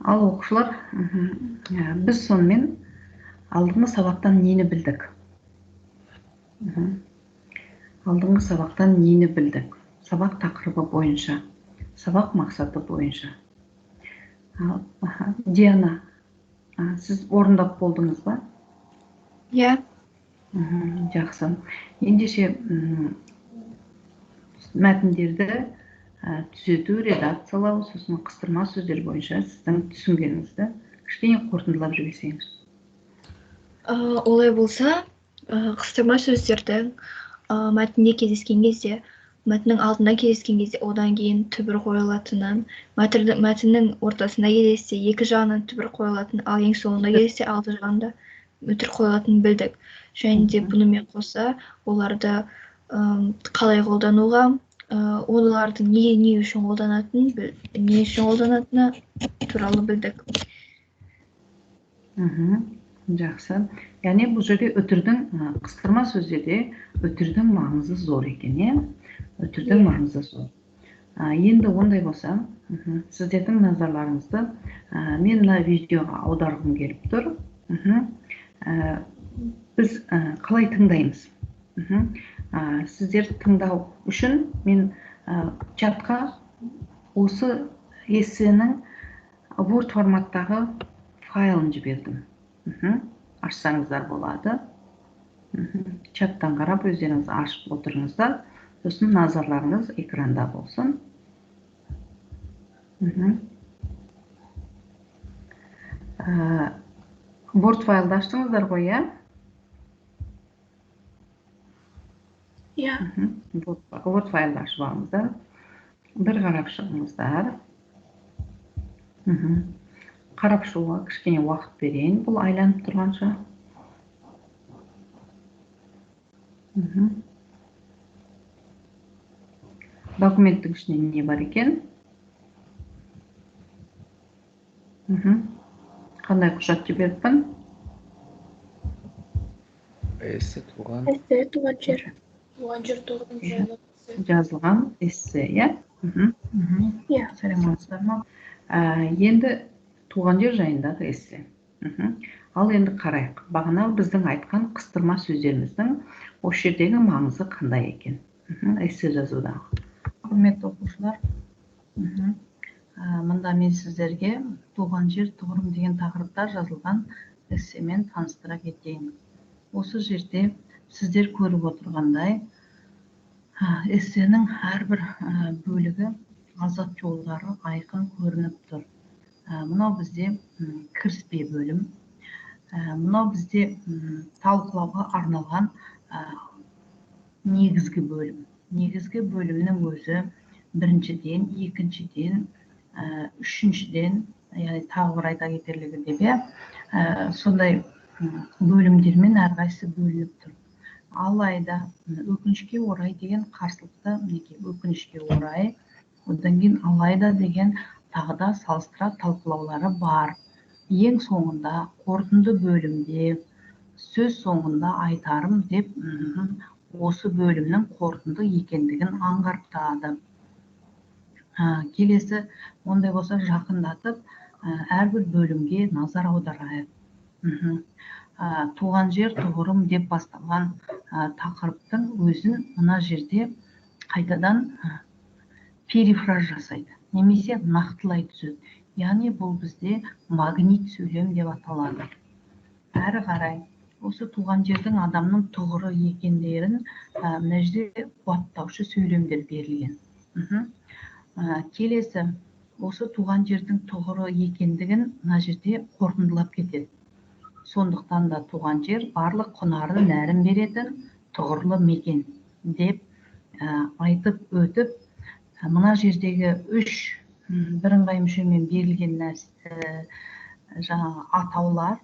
Ал оқушылар, біз сонымен алдыңғы сабақтан нені білдік? Алдыңғы сабақтан нені білдік? Сабақ тақырыбы бойынша, сабақ мақсаты бойынша. Диана, сіз орындап болдыңыз ба? Иә. Жақсы. Ендеше мәтіндерді түзету, редакциялау, сосын қыстырма сөздер бойынша сіздің түсінгеніңізді кішкене қорытындылап жіберсеңіз. Олай болса, қыстырма сөздердің мәтінде кездескен кезде, мәтіннің алдында кездескен кезде, одан кейін түбір қойылатынын, мәтіннің ортасында кездессе екі жағынан түбір қойылатын, ал ең соңында кездессе алты жағында үтір қойылатынын білдік. Және де бұнымен қоса оларды қалай қолдануға, олардың не үшін қолданатыны туралы білдік. Жақсы. Яғни бұл жерде үтірдің, қыстырма сөздерде үтірдің маңызы зор екен, үтірдің маңызы зор. Енді ондай болса, сіздердің назарларыңызды мен мына видеоға аударғым келіп тұр. Біз қалай тыңдаймыз? Сіздер тыңдау үшін мен чатқа осы эссенің Word форматтағы файлын жібердім. Ашсаңыздар болады. Чаттан қарап өздеріңіз ашып отырыңыздар. Сосын назарларыңыз экранда болсын. Word файлды аштыңыздар ғой, иә? Иә. Word файлды ашып алыңыздар. Bir қарап шығыңыздар. Қарап шығуға кішкене уақыт берейін, бұл айланып тұрғанша. Документтің ішінде не бар екен? Қандай құжат жіберіппін? Эссе туған жер. Туған жер туған жер. Жазылған эссе, иә? Иә. Сәлеметсіздер ме? Енді туған жер жайындағы эссе. Ал енді қарайық. Бағана біздің айтқан қыстырма сөздеріміздің осы жердегі маңызы қандай екен? Эссе жазудағы. Құрметті оқушылар, мұнда мен сіздерге туған жер тұғырым деген тақырыпта жазылған эссемен таныстыра кетейін. Осы жерде сіздер көріп отырғандай, эссенің әрбір бөлігі азат жолдары айқын көрініп тұр. Мынау бізде кіріспе бөлім. Мынау бізде талқылауға арналған негізгі бөлім. Негізгі бөлімнің өзі біріншіден, екіншіден, үшіншіден, яғни тағы бір айта кетерлігі деп, сондай бөлімдермен әрқайсысы бөлініп тұр. Алайда өкінішке орай деген қарсылықты, өкінішке орай, одан кейін алайда деген тағы да салыстыра талқылаулары бар. Ең соңында, қорытынды бөлімде, сөз соңында айтарым деп осы бөлімнің қорытынды екендігін аңғартады. Келесі, ондай болса жақындатып, әрбір бөлімге назар аударайық. Туған жер тұғырым деп басталған тақырыптың өзін мына жерде қайтадан перифраз жасайды, немесе нақтылай түседі. Яғни бұл бізде магнит сөйлем деп аталады. Әрі қарай осы туған жердің адамның тұғыры екендерін мына жерде қуаттаушы сөйлемдер берілген. Келесі, осы туған жердің тұғыры екендігін мына жерде қорытындылап кетеді. Сондықтан да туған жер барлық құнары нәрін беретін тұғырлы мекен деп айтып өтіп, мына жердегі үш бірыңғай мүшемен берілген жаңағы атаулар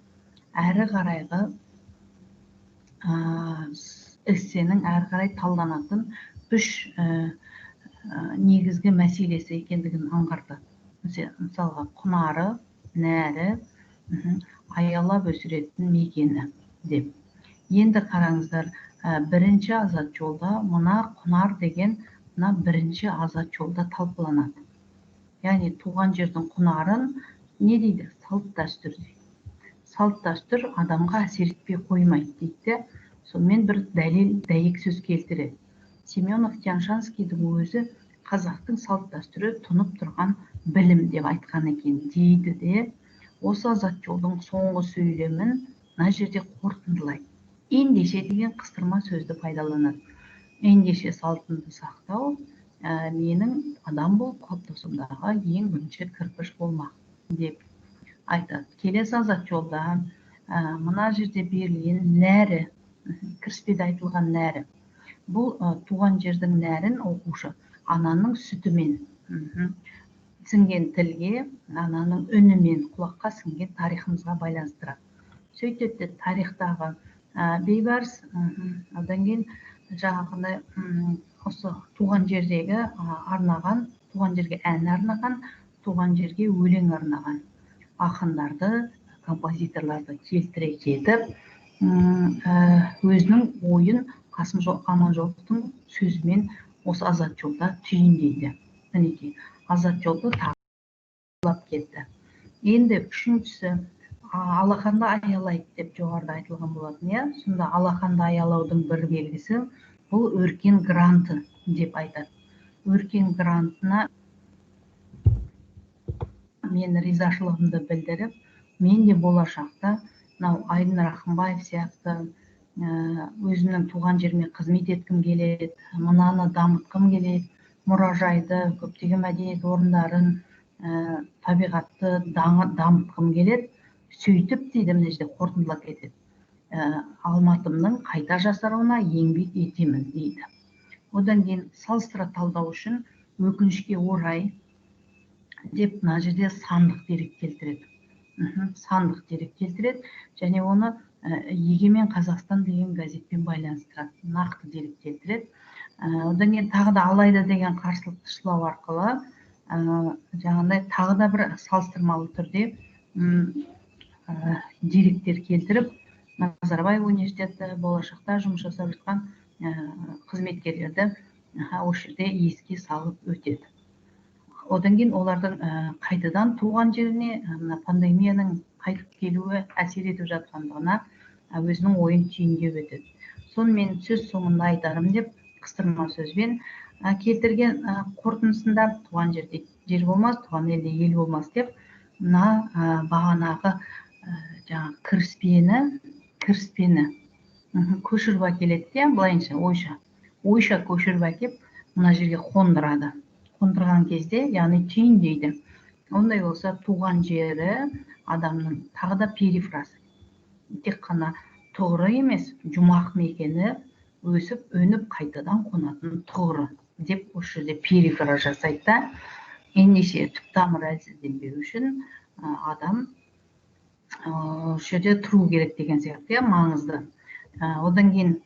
әрі қарайғы эссенің әрі қарай талданатын үш негізгі мәселесі екендігін аңғартады. Мысалға, құнары, нәрі, аялап өсіретін мекені деп. Енді қараңыздар, бірінші азат жолда мына құнар деген бірінші азат жолда талқыланады. Яғни туған жердің құнарын Не дейді? Салт дәстүр дейді. Салт дәстүр адамға әсер етпей қоймайды дейді. Сонымен бір дәлел, дәйек сөз келтіреді. Семенов Тяншанскийдің өзі қазақтың салт дәстүрі тұнып тұрған білім деп айтқан екен дейді де, осы азат жолдың соңғы сөйлемін мына жерде қорытындылайды. Ендеше деген қыстырма сөзді пайдаланады. Ендеше салтымды сақтау менің адам болып қалыптасуымдағы ең бірінші кірпіш болмақ деп айтады. Келесі азат жолда мына жерде берілген нәрі, кіріспеде айтылған нәрі. Бұл туған жердің нәрін оқушы ананың сүтімен, сіңген тілге, ананың үнімен құлаққа сіңген тарихымызға байланыстырады. Сөйтеді тарихтағы бейбарыс, одан кейін жаңағыдай осы туған жердегі арнаған, туған жерге ән арнаған, туған жерге өлең арнаған ақындарды, композиторларды келтіре кетіп, өзінің ойын Қасым Аманжоловтың сөзімен осы азат жолда түйіндейді. Мінекей, азат жолды тағылап кетті. Енді үшіншісі, алақанды аялайды деп жоғарыда айтылған болатын. Сонда алақанды аялаудың бір белгісі бұл өркен гранты деп айтады. Өркен грантына мен ризашылығымды білдіріп, мен де болашақта Айдын Рахымбаев сияқты өзімнің туған жеріме қызмет еткім келеді, мынаны дамытқым келеді, мұражайды, көптеген мәдениет орындарын, табиғатты дамытқым келеді. Сөйтіп дейді, мына жерде қорытындылап кетеді. Алматымның қайта жасаруына еңбек етемін дейді. Одан кейін салыстыра талдау үшін өкінішке орай деп мына жерде сандық дерек келтіреді. Сандық дерек келтіреді, және оны Егемен Қазақстан деген газетпен байланыстырады, нақты дерек келтіреді. Одан кейін тағы да алайда деген қарсылықты шылау арқылы жаңағыдай тағы да бір салыстырмалы түрде деректер келтіріп, Назарбаев университеті болашақта жұмыс жасап жатқан қызметкерлерді осы жерде еске салып өтеді. Одан кейін олардың қайтадан туған жеріне пандемияның қайтып келуі әсер етіп жатқандығына өзінің ойын түйіндеп өтеді. Сонымен сөз соңында айтарым деп қыстырма сөзбен келтірген қорытындысында туған жерде жер болмас, туған елде ел болмас деп мына бағанағы жаңағы кіріспені көшіріп әкеледі де, былайынша ойша көшіріп әкеп мына жерге қондырады. Қондырған кезде, яғни түйіндейді. Ондай болса туған жері адамның тағы да перифразы. Тек қана тұғыры емес, жұмақ мекені өсіп, өніп, қайтадан қонатын тұғыры деп осы жерде перифраз жасайды да, ендеше түп тамыр әлсізденбеу үшін адам осы жерде тұру керек деген сияқты, маңызды. Одан кейін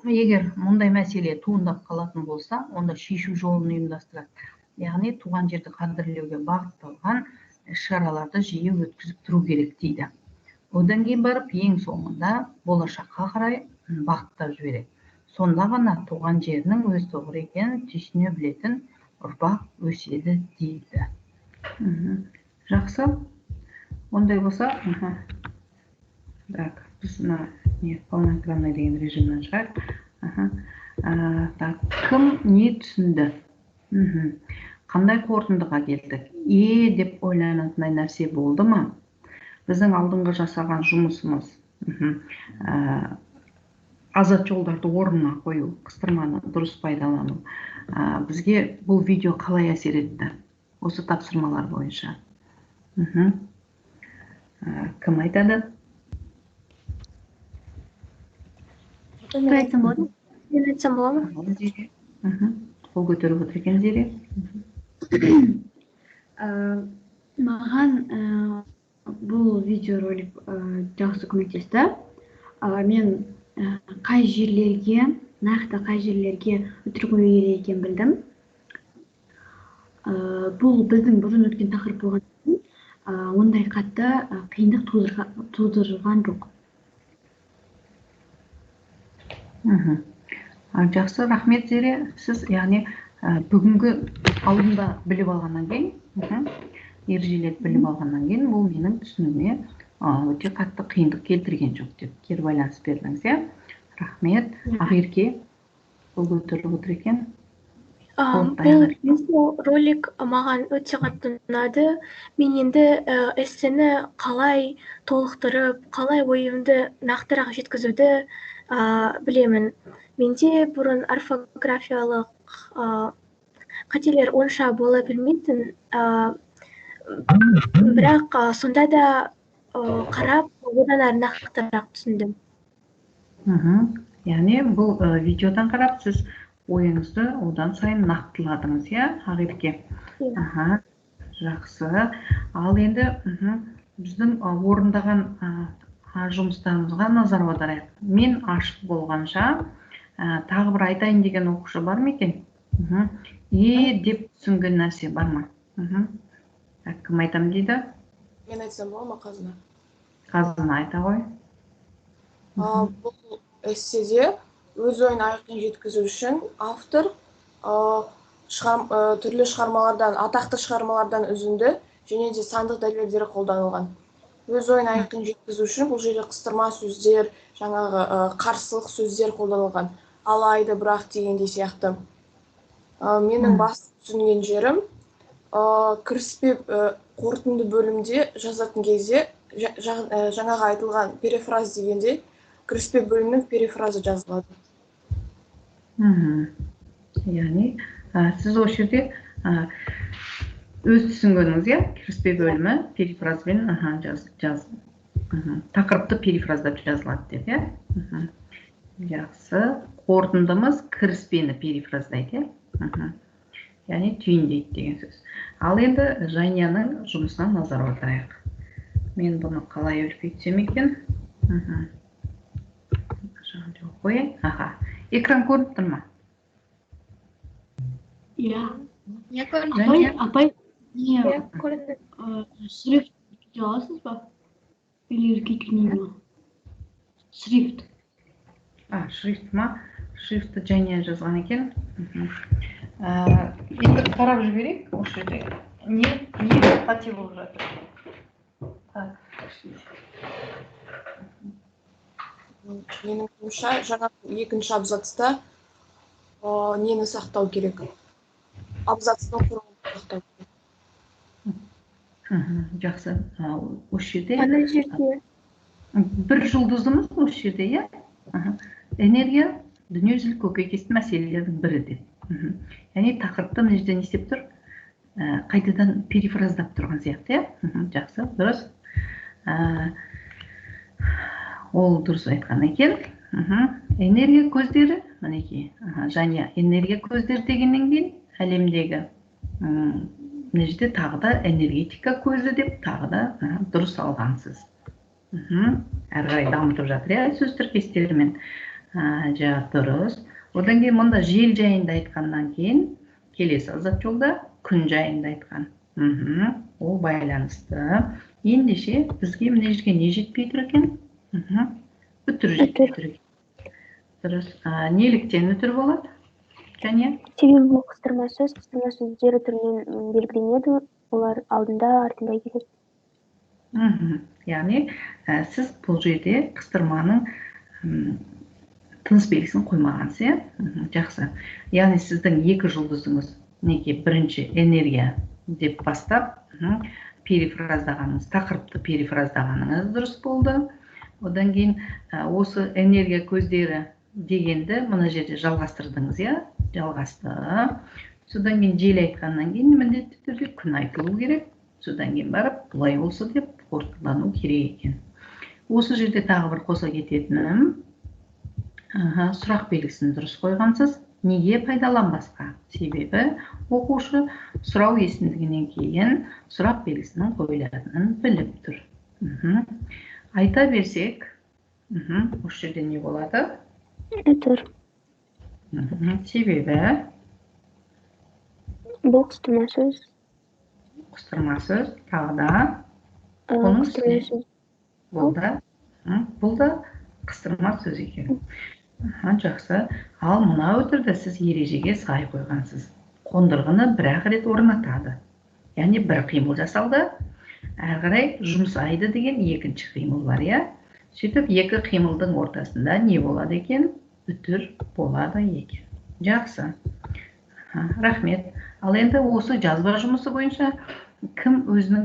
егер мұндай мәселе туындап қалатын болса, онда шешу жолын ұйымдастырады. Яғни туған жерді қадірлеуге бағытталған шараларды жиі өткізіп тұру керек дейді. Одан кейін барып ең соңында болашаққа қарай бағыттап жібереді. Сонда ғана туған жерінің өз тұғыры екенін түйсіне білетін ұрпақ өседі дейді. Жақсы. Ондай болса, так, біз полноэкранный деген режимнен шығайық. Кім не түсінді? Қандай қорытындыға келдік? Деп ойланатындай нәрсе болды ма? Біздің алдыңғы жасаған жұмысымыз азат жолдарды орнына қою, қыстырманы дұрыс пайдалану. Бізге бұл видео қалай әсер етті? Осы тапсырмалар бойынша. Кім айтады? Айтсам болады ма? Мен айтсам болады ма? Қол көтеріп отыр екен Зере. Маған бұл видеоролик жақсы көмектесті. Мен нақты қай жерлерге өтірік қою керек екенін білдім. Бұл біздің бұрын өткен тақырып болған үшін ондай қатты қиындық тудырған жоқ. Жақсы, рахмет Зере. Сіз, яғни бүгінгі алдында біліп алғаннан кейін ережелерді біліп алғаннан кейін бұл менің түсінігіме өте қатты қиындық келтірген жоқ деп кері байланыс бердіңіз, иә? Рахмет. Ақерке, бұл көтеріліп отыр екен. Бұл видео ролик маған өте қатты ұнады. Мен енді эссені қалай толықтырып, қалай ойымды нақтырақ жеткізуді білемін. Менде бұрын орфографиялық қателер онша бола білмейтін, бірақ сонда да қарап, одан әрі нақтырақ түсіндім. Яғни бұл видеодан қарап сіз ойыңызды одан сайын нақтыладыңыз, иә, Ақерке? Жақсы. Ал енді біздің орындаған жұмыстарымызға назар аударайық. Мен ашық болғанша тағы бір айтайын деген оқушы бар ма екен? Деп түсінген нәрсе бар ма? Кім айтам дейді? Мен айтсам бола ма, Қазына? Қазына айта ғой. Бұл эсседе өз ойын айқын жеткізу үшін автор түрлі шығармалардан, атақты шығармалардан үзінді және де сандық дәлелдер қолданылған. Өз ойын айқын жеткізу үшін бұл жерде қыстырма сөздер, жаңағы қарсылық сөздер қолданылған. Алайда, бірақ дегендей сияқты. Менің басты түсінген жерім, кіріспе қорытынды бөлімде жазатын кезде жаңағы айтылған перефраз дегенде кіріспе бөлімнің перефразы жазылады. Яғни, сіз осы жерде өз түсінгеніңіз, иә, кіріспе бөлімі перефразбен тақырыпты перефраздап жазылады деп, иә? Жақсы. Қорытындымыз кіріспені перефраздайды, иә? Яғни түйіндейді деген сөз. Ал енді Жанияның жұмысына назар аударайық. Мен бұны қалай үлкейтсем екен? Қойын. Экран көріп тұр ма? Иә. Апай, шрифт аласыз ба? Или үлкейтілмей ма? Шрифт. Шрифт ма? Шрифтті Жания жазған екен. Енді қарап жіберейік. Осы жерде не қате болып жатыр? Менің ойымша, жаңа екінші абзацта нені сақтау керек? Абзацтың құрылымын сақтау керек. Жақсы. Осы жерде ана жерде бір жұлдызымыз осы жерде, иә? Энергия дүниежүзілік көкейкесті мәселелердің бірі деп. Яғни тақырыпты мына жерде не істеп тұр? Қайтадан перефраздап тұрған сияқты, иә? Жақсы, дұрыс. Ол дұрыс айтқан екен. Энергия көздері, мінекей, және энергия көздері дегеннен кейін әлемдегі мына жерде тағы да энергетика көзі деп тағы да дұрыс алғансыз. Әрі қарай дамытып жатыр, иә, сөз тіркестерімен. Дұрыс. Одан кейін мұнда жел жайында айтқаннан кейін келесі азат жолда күн жайында айтқан. Ол байланысты. Ендеше бізге мына жерге не жетпей тұр екен? Үтір жетпей тұр екен. Дұрыс. Неліктен үтір болады? Және? Себебі бұл қыстырма сөздері түрінен белгіленеді, олар алдында, артында келеді. Яғни, сіз бұл жерде қыстырманың тыныс белгісін қоймағансыз, иә? Жақсы. Яғни, сіздің екі жұлдызыңыз, неге бірінші энергия деп бастап, перефраздағаныңыз, тақырыпты перефраздағаныңыз дұрыс болды. Одан кейін осы энергия көздері дегенді мұна жерде жалғастырдыңыз, иә? Жалғасты. Содан кейін жел айтқаннан кейін міндетті түрде күн айтылу керек. Содан кейін барып, бұлай болса деп қорытындылану керек екен. Осы жерде тағы бір қоса кететінім, сұрақ белгісін дұрыс қойғансыз, неге пайдаланбасқа? Себебі оқушы сұрау есімдігінен кейін сұрақ белгісінің қойылатынын біліп тұр. Айта берсек, осы жерде не болады? Үтір. Себебі Бұл қыстырма сөз. Қыстырма сөз, тағы да Қыстырма сөз. Бұл да қыстырма сөз екен. Жақсы. Ал мына үтірді сіз ережеге сай қойғансыз. Қондырғыны бір-ақ рет орнатады. яғни бір қимыл жасалды, әрі қарай жұмсайды деген екінші қимыл бар, иә. Сөйтіп екі қимылдың ортасында не болады екен? Үтір болады екен. Жақсы. Рахмет. Ал енді осы жазба жұмысы бойынша кім өзінің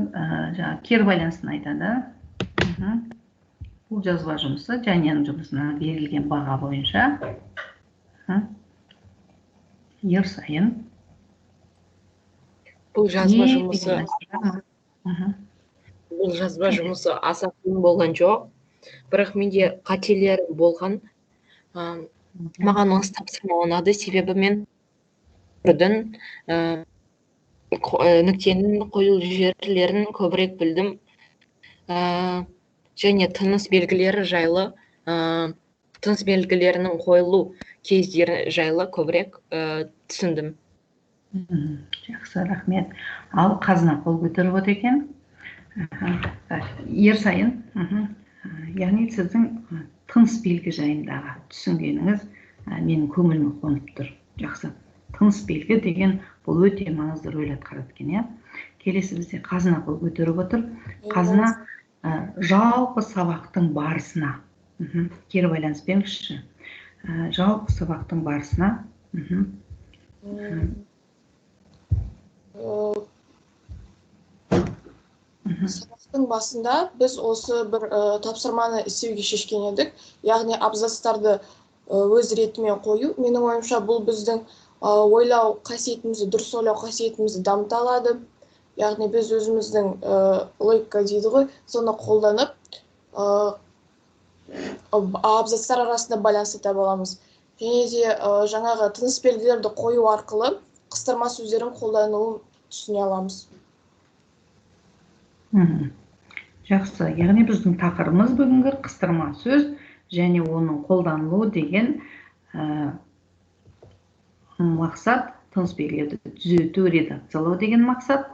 кері байланысын айтады? Бұл жазба жұмысы Жанияның жұмысына берілген баға бойынша. Ерсайын. Бұл жазба жұмысы аса қиын болған жоқ. Бірақ менде қателер болған. Маған осы тапсырма ұнады, себебі мен үрдің нүктенің қойылу жерлерін көбірек білдім. Және тыныс белгілері жайлы, тыныс белгілерінің қойылу кездері жайлы көбірек түсіндім. Жақсы, рахмет. Ал қазына қол көтеріп отыр екен. Ерсайын, яғни сіздің тыныс белгі жайындағы түсінгеніңіз менің көңіліме қонып тұр. Жақсы. Тыныс белгі деген бұл өте маңызды рөл атқарады екен, иә. Келесі бізде қазына қол көтеріп отыр. Қазына жалпы сабақтың барысына. Кері байланыс беріңізші. Жалпы сабақтың барысына. Сабақтың басында біз осы бір тапсырманы істеуге шешкен едік, яғни абзацтарды өз ретімен қою. Менің ойымша бұл біздің ойлау қасиетімізді, дұрыс ойлау қасиетімізді дамыта алады. Яғни біз өзіміздің логика дейді ғой, соны қолданып абзацтар арасында байланысты таба аламыз. Және де жаңағы тыныс белгілерді қою арқылы қыстырма сөздерін қолдануын түсіне аламыз. Жақсы, яғни біздің тақырыбымыз бүгінгі қыстырма сөз және оның қолданылуы деген мақсат, тыныс белгілерді түзету, редакциялау деген мақсат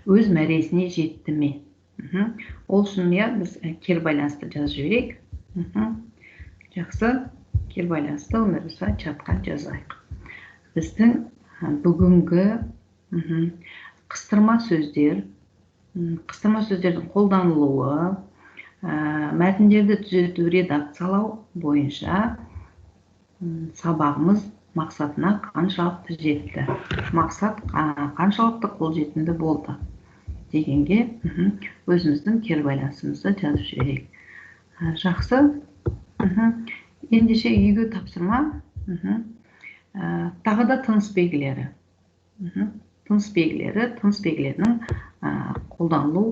өз мәресіне жетті ме? Ол үшін біз кері байланысты жазып жіберейік. Жақсы, кері байланысты онда чатқа жазайық. Біздің бүгінгі қыстырма сөздер, қыстырма сөздердің қолданылуы, мәтіндерді түзету, редакциялау бойынша сабағымыз мақсатына қаншалықты жетті, мақсат қаншалықты қолжетімді болды дегенге өзіміздің кері байланысымызды жазып жіберейік. Жақсы. Ендеше үйге тапсырма. Тағы да тыныс белгілері. Тыныс белгілерінің қолданылу